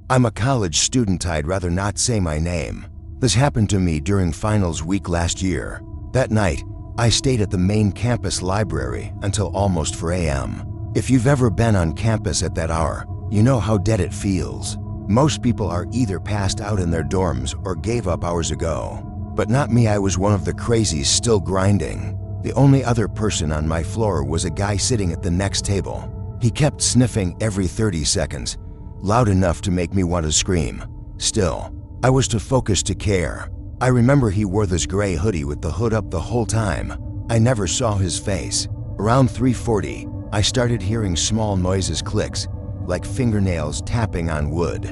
I'm a college student. I'd rather not say my name. This happened to me during finals week last year. That night, I stayed at the main campus library until almost 4 a.m. If you've ever been on campus at that hour, you know how dead it feels. Most people are either passed out in their dorms or gave up hours ago. But not me. I was one of the crazies still grinding. The only other person on my floor was a guy sitting at the next table. He kept sniffing every 30 seconds, loud enough to make me want to scream. Still, I was too focused to care. I remember he wore this gray hoodie with the hood up the whole time. I never saw his face. Around 3:40, I started hearing small noises, clicks, like fingernails tapping on wood.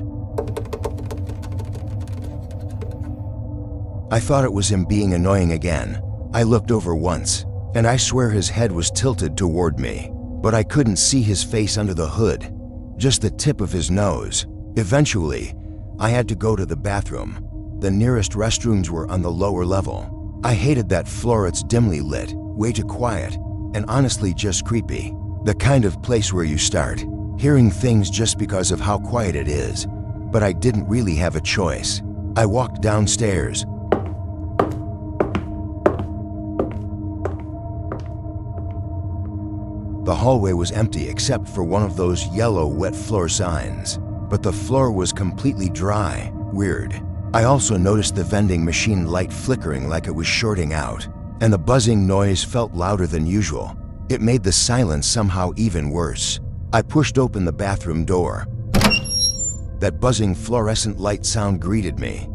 I thought it was him being annoying again. I looked over once, and I swear his head was tilted toward me, but I couldn't see his face under the hood, just the tip of his nose. Eventually, I had to go to the bathroom. The nearest restrooms were on the lower level. I hated that floor. It's dimly lit, way too quiet, and honestly just creepy. The kind of place where you start hearing things just because of how quiet it is. But I didn't really have a choice. I walked downstairs. The hallway was empty except for one of those yellow wet floor signs, but the floor was completely dry. Weird. I also noticed the vending machine light flickering like it was shorting out, and the buzzing noise felt louder than usual. It made the silence somehow even worse. I pushed open the bathroom door. That buzzing fluorescent light sound greeted me.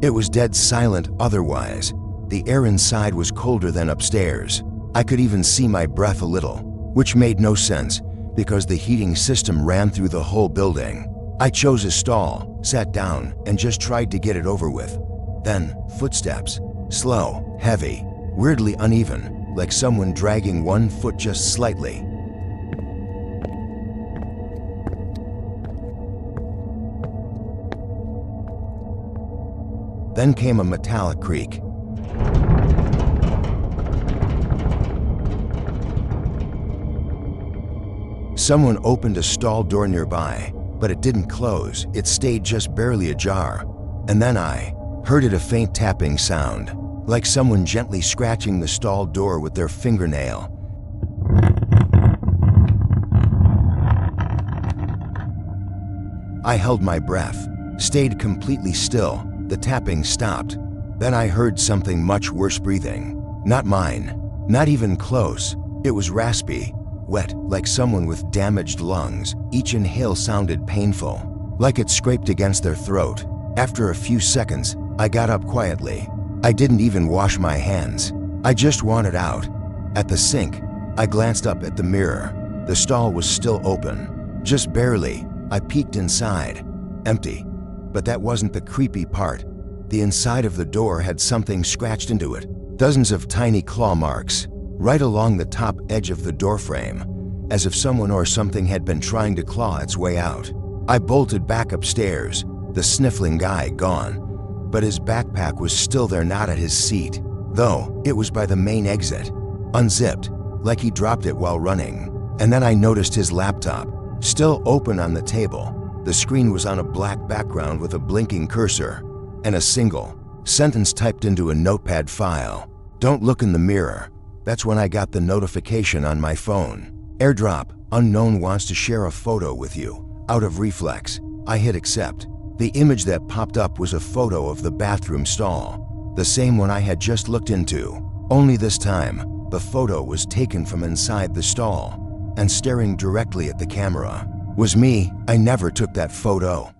It was dead silent otherwise. The air inside was colder than upstairs. I could even see my breath a little, which made no sense because the heating system ran through the whole building. I chose a stall, sat down, and just tried to get it over with. Then, footsteps. Slow, heavy, weirdly uneven, like someone dragging one foot just slightly. Then came a metallic creak. Someone opened a stall door nearby, but it didn't close. It stayed just barely ajar. And then I heard a faint tapping sound, like someone gently scratching the stall door with their fingernail. I held my breath, stayed completely still. The tapping stopped. Then I heard something much worse breathing. Not mine, not even close. It was raspy, wet, like someone with damaged lungs. Each inhale sounded painful, like it scraped against their throat. After a few seconds, I got up quietly. I didn't even wash my hands. I just wanted out. At the sink, I glanced up at the mirror. The stall was still open, just barely. I peeked inside. Empty. But that wasn't the creepy part. The inside of the door had something scratched into it. Dozens of tiny claw marks, right along the top edge of the doorframe, as if someone or something had been trying to claw its way out. I bolted back upstairs, the sniffling guy gone, but his backpack was still there, not at his seat, though it was by the main exit, unzipped, like he dropped it while running. And then I noticed his laptop, still open on the table. The screen was on a black background with a blinking cursor, and a single sentence typed into a notepad file. "Don't look in the mirror." That's when I got the notification on my phone. "Airdrop, unknown wants to share a photo with you." Out of reflex, I hit accept. The image that popped up was a photo of the bathroom stall, the same one I had just looked into. Only this time, the photo was taken from inside the stall, and staring directly at the camera was me. I never took that photo.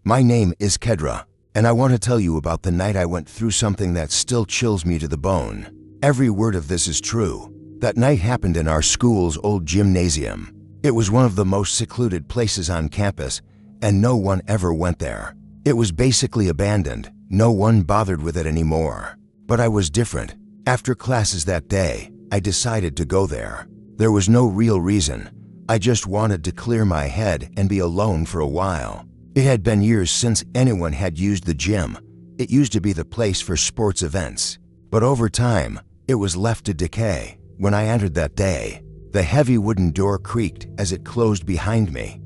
My name is Kedra, and I want to tell you about the night I went through something that still chills me to the bone. Every word of this is true. That night happened in our school's old gymnasium. It was one of the most secluded places on campus, and no one ever went there. It was basically abandoned. No one bothered with it anymore. But I was different. After classes that day, I decided to go there. There was no real reason. I just wanted to clear my head and be alone for a while. It had been years since anyone had used the gym. It used to be the place for sports events. But over time, it was left to decay. When I entered that day, the heavy wooden door creaked as it closed behind me.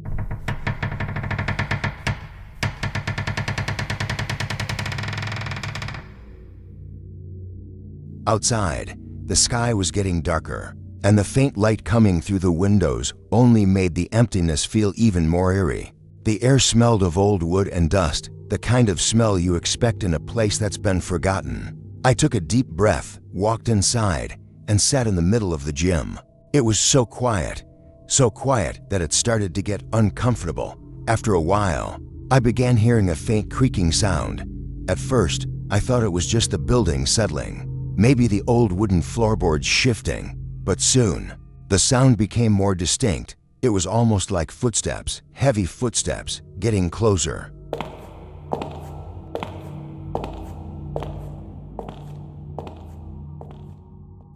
Outside, the sky was getting darker, and the faint light coming through the windows only made the emptiness feel even more eerie. The air smelled of old wood and dust, the kind of smell you expect in a place that's been forgotten. I took a deep breath, walked inside, and sat in the middle of the gym. It was so quiet that it started to get uncomfortable. After a while, I began hearing a faint creaking sound. At first, I thought it was just the building settling, maybe the old wooden floorboards shifting, but soon, the sound became more distinct. It was almost like footsteps, heavy footsteps, getting closer.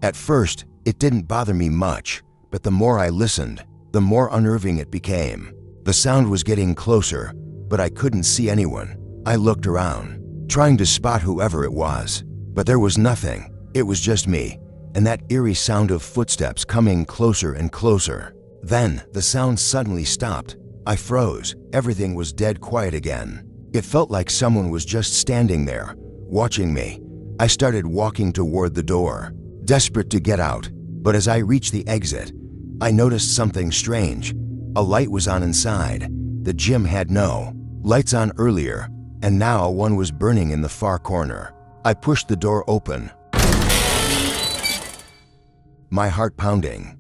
At first, it didn't bother me much, but the more I listened, the more unnerving it became. The sound was getting closer, but I couldn't see anyone. I looked around, trying to spot whoever it was, but there was nothing. It was just me, and that eerie sound of footsteps coming closer and closer. Then, the sound suddenly stopped. I froze. Everything was dead quiet again. It felt like someone was just standing there, watching me. I started walking toward the door, desperate to get out, but as I reached the exit, I noticed something strange. A light was on inside. The gym had no lights on earlier, and now one was burning in the far corner. I pushed the door open, my heart pounding.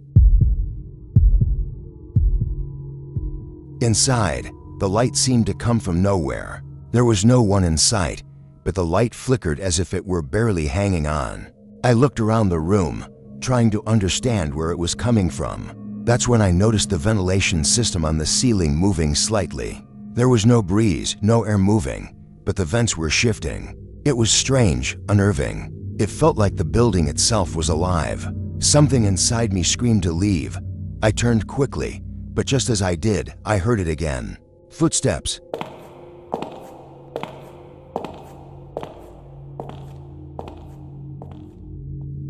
Inside, the light seemed to come from nowhere. There was no one in sight, but the light flickered as if it were barely hanging on. I looked around the room, trying to understand where it was coming from. That's when I noticed the ventilation system on the ceiling moving slightly. There was no breeze, no air moving, but the vents were shifting. It was strange, unnerving. It felt like the building itself was alive. Something inside me screamed to leave. I turned quickly, but just as I did, I heard it again. Footsteps.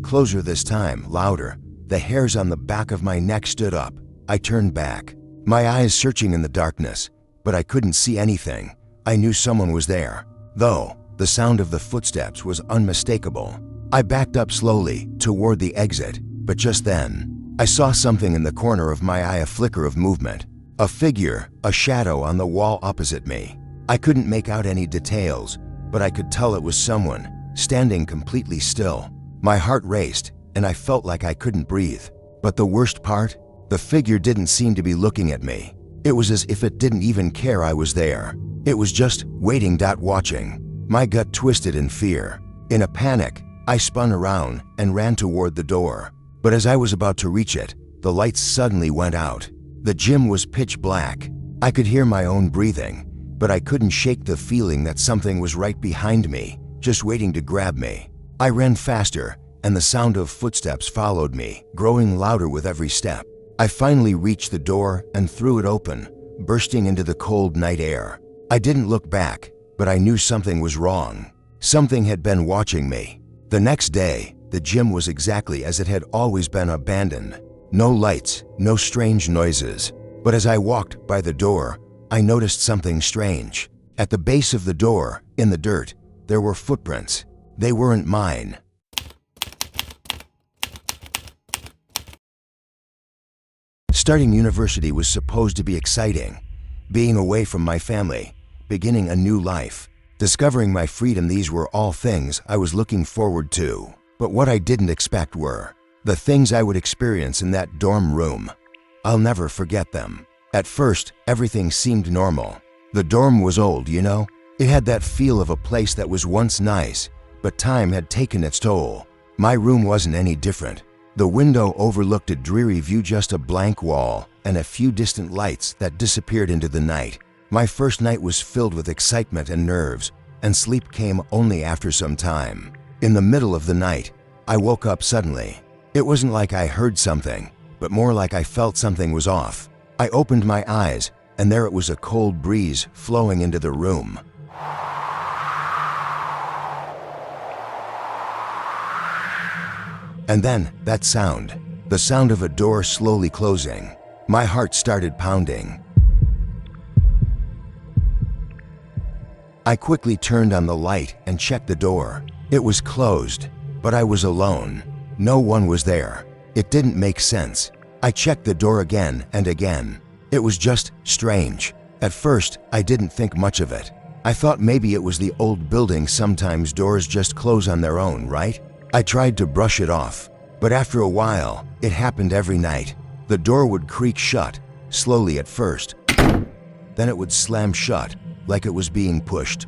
Closer this time, louder. The hairs on the back of my neck stood up. I turned back, my eyes searching in the darkness, but I couldn't see anything. I knew someone was there, though the sound of the footsteps was unmistakable. I backed up slowly toward the exit, but just then, I saw something in the corner of my eye, a flicker of movement. A figure, a shadow on the wall opposite me. I couldn't make out any details, but I could tell it was someone, standing completely still. My heart raced, and I felt like I couldn't breathe. But the worst part? The figure didn't seem to be looking at me. It was as if it didn't even care I was there. It was just waiting, watching. My gut twisted in fear. In a panic, I spun around and ran toward the door. But as I was about to reach it, the lights suddenly went out. The gym was pitch black. I could hear my own breathing, but I couldn't shake the feeling that something was right behind me, just waiting to grab me. I ran faster, and the sound of footsteps followed me, growing louder with every step. I finally reached the door and threw it open, bursting into the cold night air. I didn't look back, but I knew something was wrong. Something had been watching me. The next day, the gym was exactly as it had always been, abandoned. No lights, no strange noises. But as I walked by the door, I noticed something strange. At the base of the door, in the dirt, there were footprints. They weren't mine. Starting university was supposed to be exciting. Being away from my family, beginning a new life, discovering my freedom, these were all things I was looking forward to. But what I didn't expect were the things I would experience in that dorm room. I'll never forget them. At first, everything seemed normal. The dorm was old, you know? It had that feel of a place that was once nice, but time had taken its toll. My room wasn't any different. The window overlooked a dreary view, just a blank wall and a few distant lights that disappeared into the night. My first night was filled with excitement and nerves, and sleep came only after some time. In the middle of the night, I woke up suddenly. It wasn't like I heard something, but more like I felt something was off. I opened my eyes, and there it was, a cold breeze flowing into the room. And then, that sound. The sound of a door slowly closing. My heart started pounding. I quickly turned on the light and checked the door. It was closed, but I was alone. No one was there. It didn't make sense. I checked the door again and again. It was just strange. At first, I didn't think much of it. I thought maybe it was the old building. Sometimes doors just close on their own, right? I tried to brush it off, but after a while, it happened every night. The door would creak shut, slowly at first. Then it would slam shut, like it was being pushed.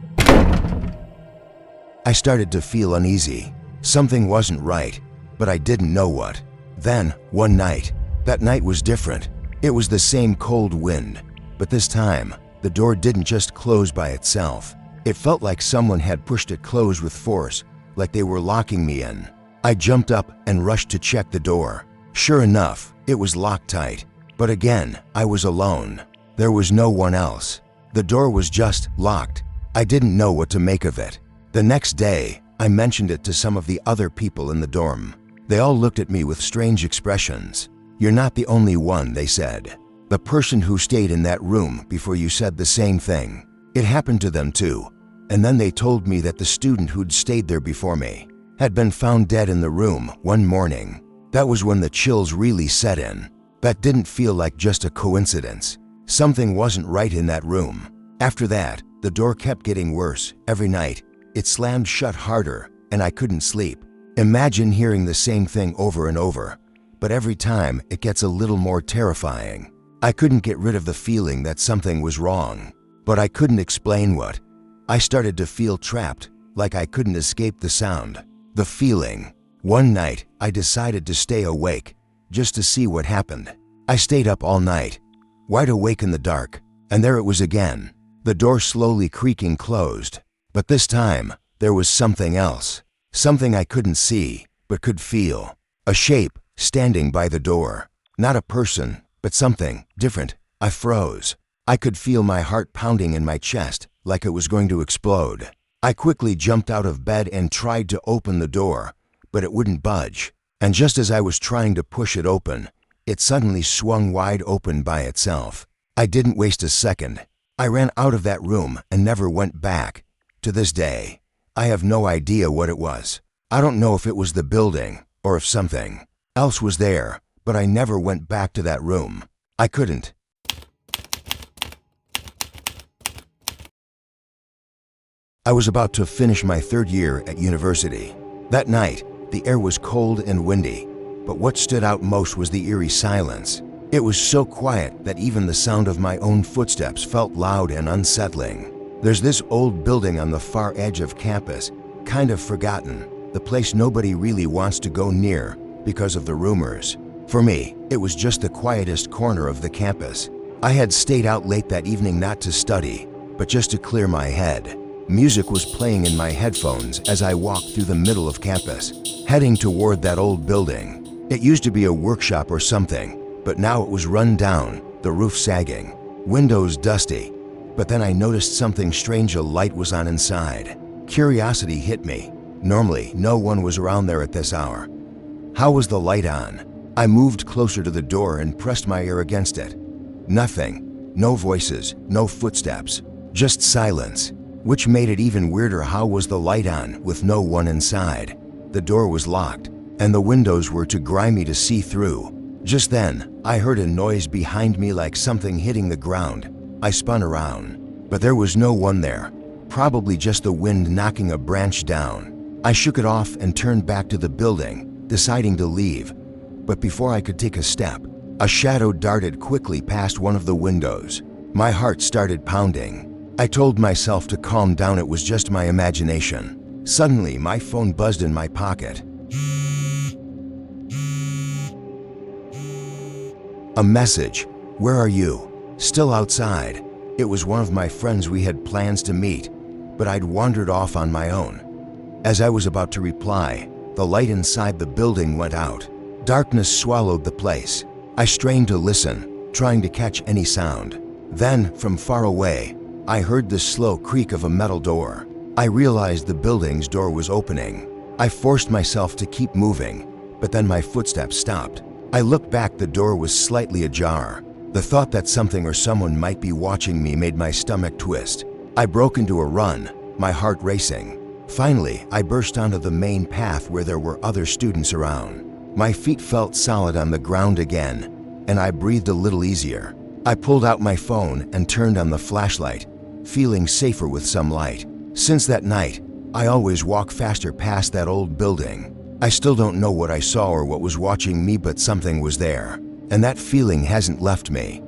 I started to feel uneasy. Something wasn't right, but I didn't know what. Then, one night, that night was different. It was the same cold wind, but this time, the door didn't just close by itself. It felt like someone had pushed it closed with force, like they were locking me in. I jumped up and rushed to check the door. Sure enough, it was locked tight. But again, I was alone. There was no one else. The door was just locked. I didn't know what to make of it. The next day, I mentioned it to some of the other people in the dorm. They all looked at me with strange expressions. "You're not the only one," they said. "The person who stayed in that room before you said the same thing. It happened to them too." And then they told me that the student who'd stayed there before me had been found dead in the room one morning. That was when the chills really set in. That didn't feel like just a coincidence. Something wasn't right in that room. After that, the door kept getting worse every night. It slammed shut harder, and I couldn't sleep. Imagine hearing the same thing over and over, but every time it gets a little more terrifying. I couldn't get rid of the feeling that something was wrong, but I couldn't explain what. I started to feel trapped, like I couldn't escape the sound, the feeling. One night, I decided to stay awake, just to see what happened. I stayed up all night, wide awake in the dark, and there it was again. The door slowly creaking closed. But this time, there was something else. Something I couldn't see, but could feel. A shape standing by the door. Not a person, but something different. I froze. I could feel my heart pounding in my chest, like it was going to explode. I quickly jumped out of bed and tried to open the door, but it wouldn't budge. And just as I was trying to push it open, it suddenly swung wide open by itself. I didn't waste a second. I ran out of that room and never went back. To this day, I have no idea what it was. I don't know if it was the building or if something else was there, but I never went back to that room. I couldn't. I was about to finish my third year at university. That night, the air was cold and windy, but what stood out most was the eerie silence. It was so quiet that even the sound of my own footsteps felt loud and unsettling. There's this old building on the far edge of campus, kind of forgotten, the place nobody really wants to go near because of the rumors. For me, it was just the quietest corner of the campus. I had stayed out late that evening not to study, but just to clear my head. Music was playing in my headphones as I walked through the middle of campus, heading toward that old building. It used to be a workshop or something, but now it was run down, the roof sagging, windows dusty. But then I noticed something strange. A light was on inside. Curiosity hit me. Normally, no one was around there at this hour. How was the light on? I moved closer to the door and pressed my ear against it. Nothing. No voices, no footsteps, just silence. Which made it even weirder. How was the light on with no one inside? The door was locked, and the windows were too grimy to see through. Just then, I heard a noise behind me like something hitting the ground. I spun around, but there was no one there. Probably just the wind knocking a branch down. I shook it off and turned back to the building, deciding to leave. But before I could take a step, a shadow darted quickly past one of the windows. My heart started pounding. I told myself to calm down. It was just my imagination. Suddenly, my phone buzzed in my pocket. A message. "Where are you?" "Still outside." It was one of my friends. We had plans to meet, but I'd wandered off on my own. As I was about to reply, the light inside the building went out. Darkness swallowed the place. I strained to listen, trying to catch any sound. Then, from far away, I heard the slow creak of a metal door. I realized the building's door was opening. I forced myself to keep moving, but then my footsteps stopped. I looked back, the door was slightly ajar. The thought that something or someone might be watching me made my stomach twist. I broke into a run, my heart racing. Finally, I burst onto the main path where there were other students around. My feet felt solid on the ground again, and I breathed a little easier. I pulled out my phone and turned on the flashlight, feeling safer with some light. Since that night, I always walk faster past that old building. I still don't know what I saw or what was watching me, but something was there, and that feeling hasn't left me.